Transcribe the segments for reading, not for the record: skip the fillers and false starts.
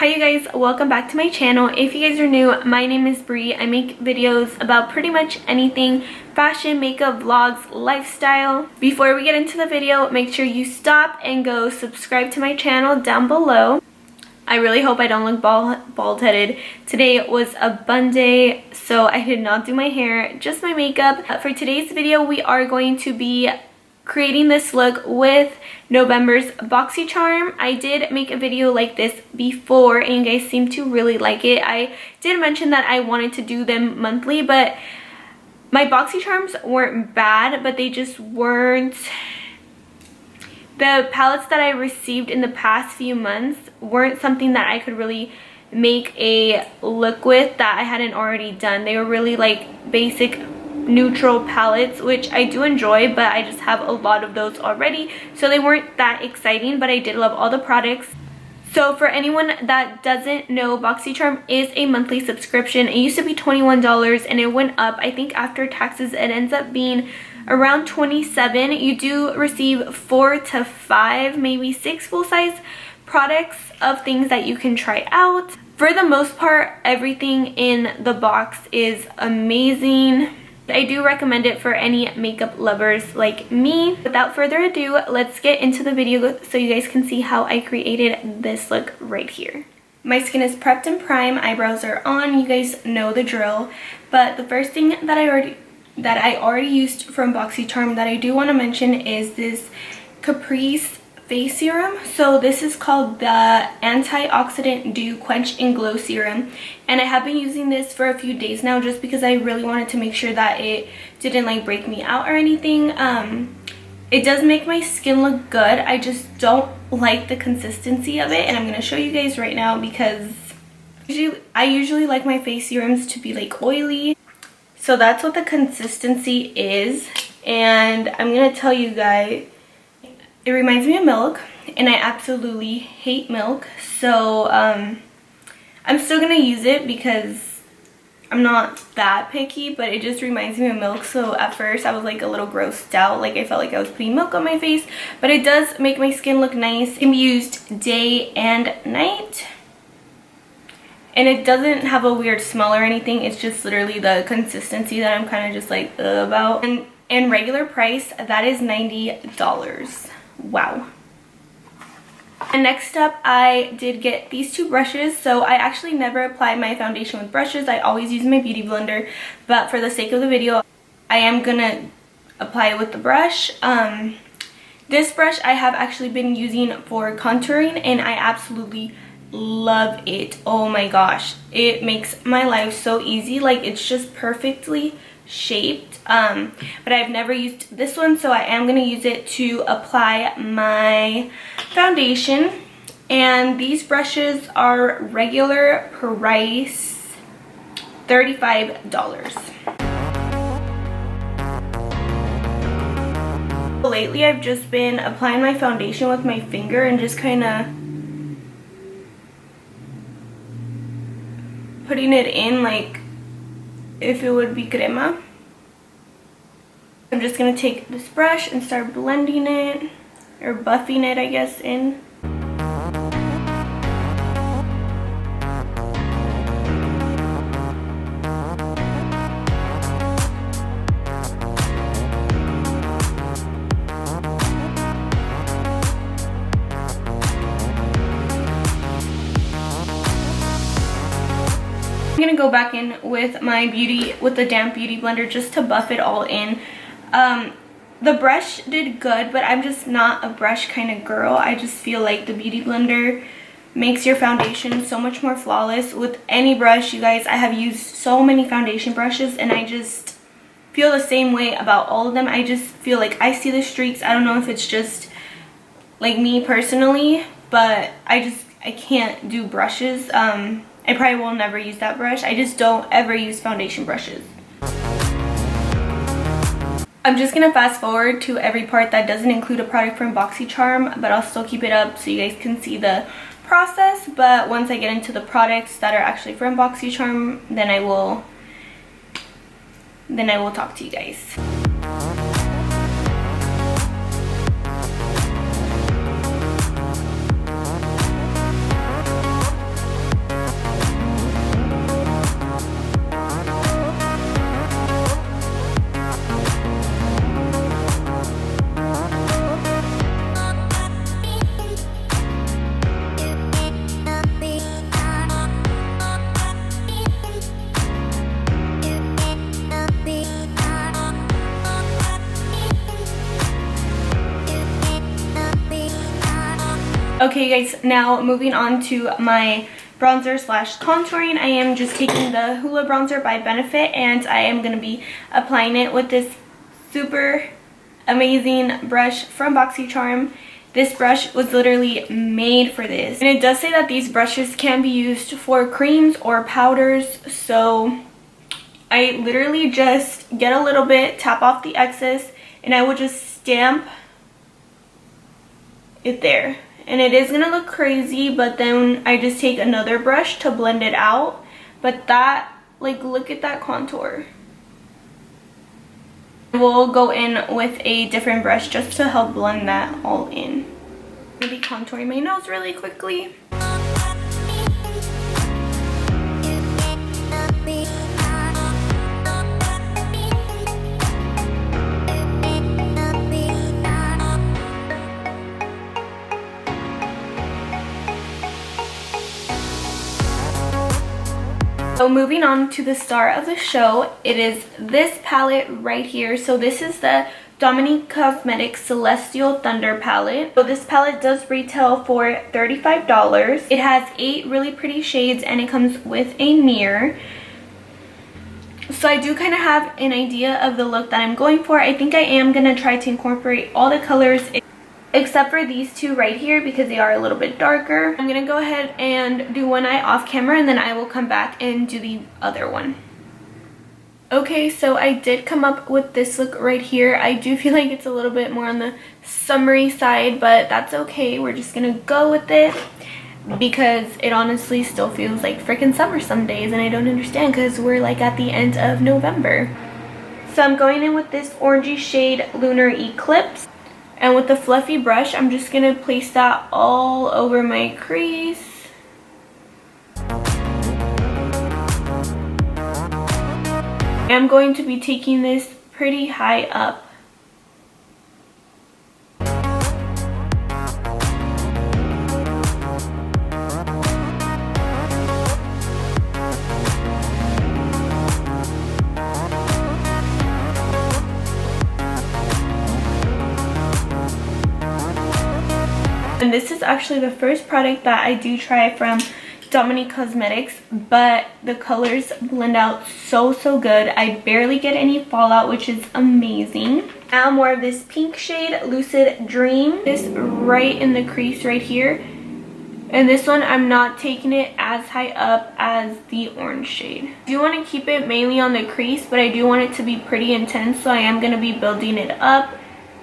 Hi you guys, welcome back to my channel. If you guys are new, my name is Bri. I make videos about pretty much anything fashion, makeup, vlogs, lifestyle. Before we get into the video, make sure you stop and go subscribe to my channel down below. I really hope I don't look bald-headed. Today was a bun day, so I did not do my hair, just my makeup. For today's video, we are going to be creating this look with November's Boxycharm. I did make a video like this before and you guys seem to really like it. I did mention that I wanted to do them monthly, but my Boxycharms weren't bad, but they just weren't... The palettes that I received in the past few months weren't something that I could really make a look with that I hadn't already done. They were really like basic neutral palettes, which I do enjoy, but I just have a lot of those already, so they weren't that exciting, but I did love all the products. So for anyone that doesn't know, Boxycharm is a monthly subscription. It used to be $21 and it went up. I think after taxes it ends up being around $27. You do receive 4 to 5, maybe 6 full-size products of things that you can try out. For the most part, everything in the box is amazing. I do recommend it for any makeup lovers like me. Without further ado, let's get into the video so you guys can see how I created this look right here. My skin is prepped and primed, eyebrows are on, you guys know the drill. But the first thing that I already used from Boxycharm that I do want to mention is this Caprice face serum. So this is called the Antioxidant Dew Quench and Glow Serum, and I have been using this for a few days now just because I really wanted to make sure that it didn't like break me out or anything. It does make my skin look good, I just don't like the consistency of it, and I'm going to show you guys right now because I usually like my face serums to be like oily. So that's what the consistency is, and I'm going to tell you guys, it reminds me of milk, and I absolutely hate milk. So I'm still gonna use it because I'm not that picky, but it just reminds me of milk. So at first I was like a little grossed out, like I felt like I was putting milk on my face, but it does make my skin look nice. It can be used day and night, and it doesn't have a weird smell or anything. It's just literally the consistency that I'm kind of just like about. And regular price, that is $90. Wow. And next up, I did get these two brushes. So I actually never apply my foundation with brushes. I always use my beauty blender, but for the sake of the video, I am gonna apply it with the brush. This brush I have actually been using for contouring, and I absolutely love it. Oh my gosh, it makes my life so easy. Like, it's just perfectly shaped. But I've never used this one, so I am going to use it to apply my foundation. And these brushes are regular price $35. Lately I've just been applying my foundation with my finger and just kind of putting it in like if it would be crema. I'm just going to take this brush and start blending it, or buffing it I guess, in. I'm going to go back in with the damp beauty blender just to buff it all in. The brush did good, but I'm just not a brush kind of girl. I just feel like the beauty blender makes your foundation so much more flawless. With any brush, you guys, I have used so many foundation brushes and I just feel the same way about all of them. I just feel like I see the streaks. I don't know if it's just like me personally, but I can't do brushes. I probably will never use that brush. I just don't ever use foundation brushes. I'm just going to fast forward to every part that doesn't include a product from Boxycharm, but I'll still keep it up so you guys can see the process. But once I get into the products that are actually from Boxycharm, then I will talk to you guys. Okay guys, now moving on to my bronzer slash contouring. I am just taking the Hoola bronzer by Benefit, and I am going to be applying it with this super amazing brush from Boxycharm. This brush was literally made for this, and it does say that these brushes can be used for creams or powders, so I literally just get a little bit, tap off the excess, and I will just stamp it there. And it is gonna look crazy, but then I just take another brush to blend it out. But that, like, look at that contour. We'll go in with a different brush just to help blend that all in. I'm gonna be contouring my nose really quickly. So moving on to the star of the show, it is this palette right here. So this is the Dominique Cosmetics Celestial Thunder palette. So this palette does retail for $35. It has 8 really pretty shades, and it comes with a mirror. So I do kind of have an idea of the look that I'm going for. I think I am going to try to incorporate all the colors except for these two right here because they are a little bit darker. I'm gonna go ahead and do one eye off camera, and then I will come back and do the other one. Okay, so I did come up with this look right here. I do feel like it's a little bit more on the summery side, but that's okay. We're just gonna go with it because it honestly still feels like freaking summer some days, and I don't understand because we're like at the end of November. So I'm going in with this orangey shade Lunar Eclipse. And with the fluffy brush, I'm just going to place that all over my crease. I'm going to be taking this pretty high up. And this is actually the first product that I do try from Dominique Cosmetics, but the colors blend out so good. I barely get any fallout, which is amazing. Now more of this pink shade, Lucid Dream. This right in the crease right here. And this one, I'm not taking it as high up as the orange shade. I do want to keep it mainly on the crease, but I do want it to be pretty intense, so I am going to be building it up,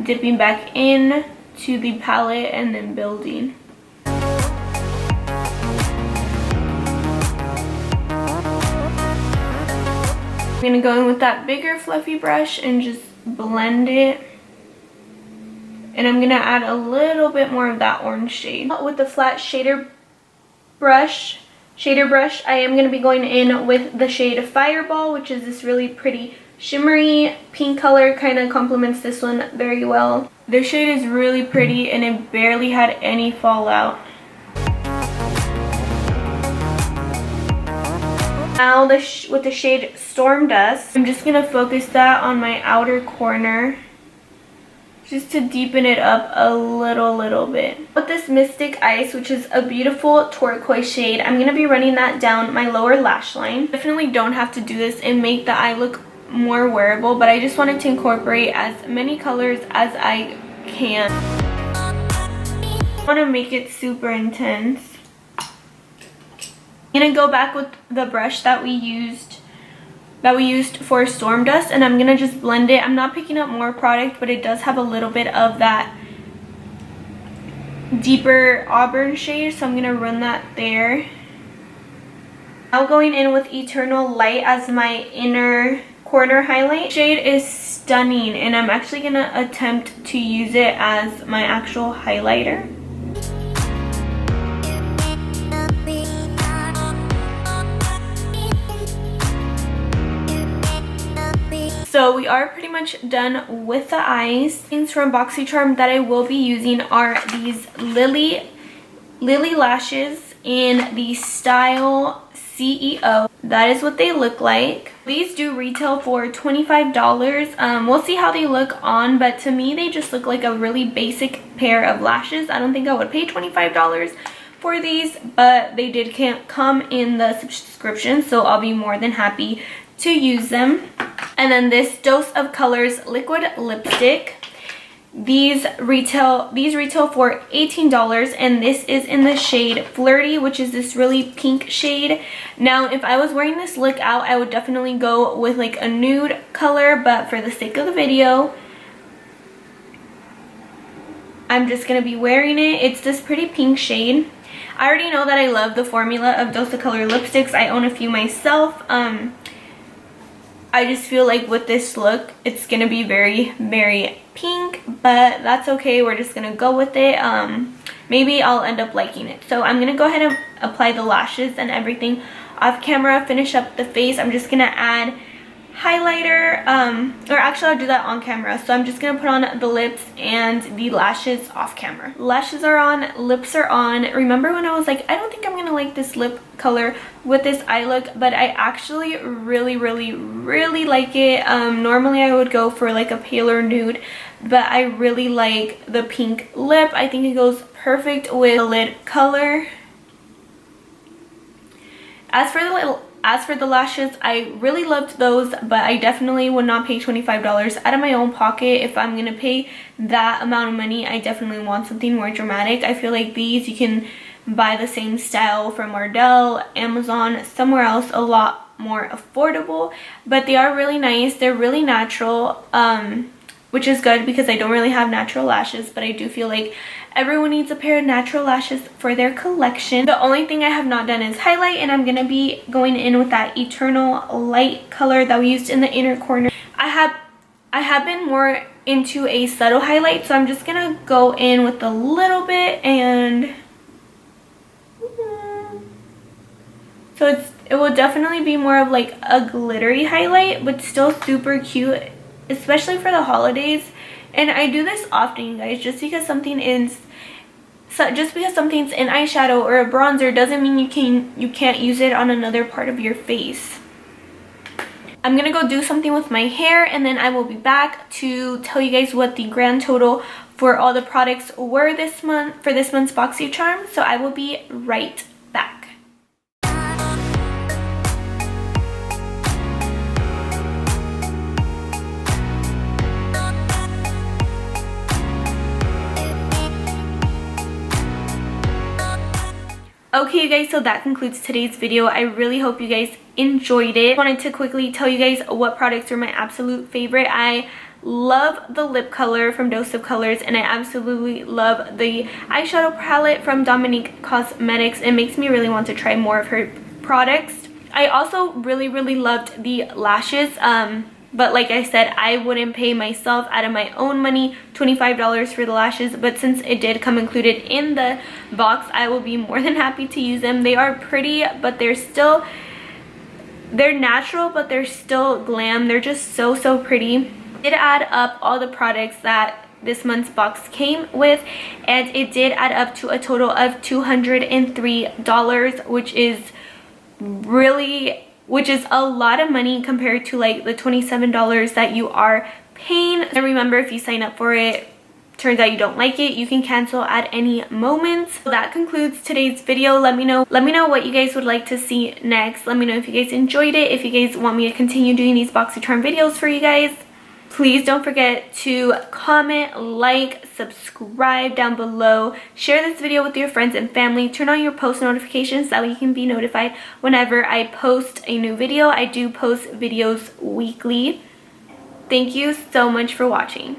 dipping back in to the palette, and then building. I'm gonna go in with that bigger fluffy brush and just blend it. And I'm gonna add a little bit more of that orange shade. With the flat shader brush, I am gonna be going in with the shade Fireball, which is this really pretty shimmery pink color. Kind of complements this one very well. This shade is really pretty, and it barely had any fallout. Now with the shade Storm Dust, I'm just going to focus that on my outer corner just to deepen it up a little bit. With this Mystic Ice, which is a beautiful turquoise shade, I'm going to be running that down my lower lash line. Definitely don't have to do this and make the eye look more wearable, but I just wanted to incorporate as many colors as I can. I want to make it super intense. I'm gonna go back with the brush that we used for Storm Dust, and I'm gonna just blend it. I'm not picking up more product, but it does have a little bit of that deeper auburn shade, so I'm gonna run that there. Now going in with Eternal Light as my inner corner highlight. Shade is stunning, and I'm actually gonna attempt to use it as my actual highlighter. So we are pretty much done with the eyes. Things from Boxycharm that I will be using are these Lily lashes in the style CEO. That is what they look like. These do retail for $25. We'll see how they look on, but to me they just look like a really basic pair of lashes. I don't think I would pay $25 for these, but they did come in the subscription, so I'll be more than happy to use them. And then this Dose of Colors liquid lipstick. These retail for $18, and this is in the shade Flirty, which is this really pink shade. Now, if I was wearing this look out, I would definitely go with like a nude color, but for the sake of the video, I'm just gonna be wearing it. It's this pretty pink shade. I already know that I love the formula of Dose of Color lipsticks. I own a few myself. I just feel like with this look, it's gonna be very, very pink, but that's okay. We're just gonna go with it. Maybe I'll end up liking it. So I'm gonna go ahead and apply the lashes and everything off camera, finish up the face. I'm just gonna add highlighter, or actually I'll do that on camera. So I'm just gonna put on the lips and the lashes off camera. Lashes are on, lips are on. Remember when I was like, I don't think I'm gonna like this lip color with this eye look, but I actually really like it. Normally I would go for like a paler nude, but I really like the pink lip. I think it goes perfect with the lid color. As for the lashes, I really loved those, but I definitely would not pay $25 out of my own pocket. If I'm gonna pay that amount of money, I definitely want something more dramatic. I feel like these you can buy the same style from Ardell, Amazon, somewhere else a lot more affordable, but they are really nice. They're really natural, which is good because I don't really have natural lashes, but I do feel like everyone needs a pair of natural lashes for their collection. The only thing I have not done is highlight, and I'm gonna be going in with that Eternal Light color that we used in the inner corner. I have been more into a subtle highlight, so I'm just gonna go in with a little bit, and so it will definitely be more of like a glittery highlight, but still super cute, especially for the holidays. And I do this often, you guys. Just because something's in eyeshadow or a bronzer doesn't mean you can't use it on another part of your face. I'm gonna go do something with my hair, and then I will be back to tell you guys what the grand total for all the products were this month, for this month's Boxycharm. So I will be right back. Okay, you guys, so that concludes today's video. I really hope you guys enjoyed it. I wanted to quickly tell you guys what products are my absolute favorite. I love the lip color from Dose of Colors, and I absolutely love the eyeshadow palette from Dominique Cosmetics. It makes me really want to try more of her products. I also really loved the lashes. But like I said, I wouldn't pay myself out of my own money $25 for the lashes, but since it did come included in the box, I will be more than happy to use them. They are pretty, but they're natural, but they're still glam. They're just so pretty. I did add up all the products that this month's box came with, and it did add up to a total of $203, which is a lot of money compared to like the $27 that you are paying. And remember, if you sign up for it, turns out you don't like it, you can cancel at any moment. So that concludes today's video. Let me know what you guys would like to see next. Let me know if you guys enjoyed it, if you guys want me to continue doing these Boxycharm videos for you guys. Please don't forget to comment, like, subscribe down below. Share this video with your friends and family. Turn on your post notifications, that way you can be notified whenever I post a new video. I do post videos weekly. Thank you so much for watching.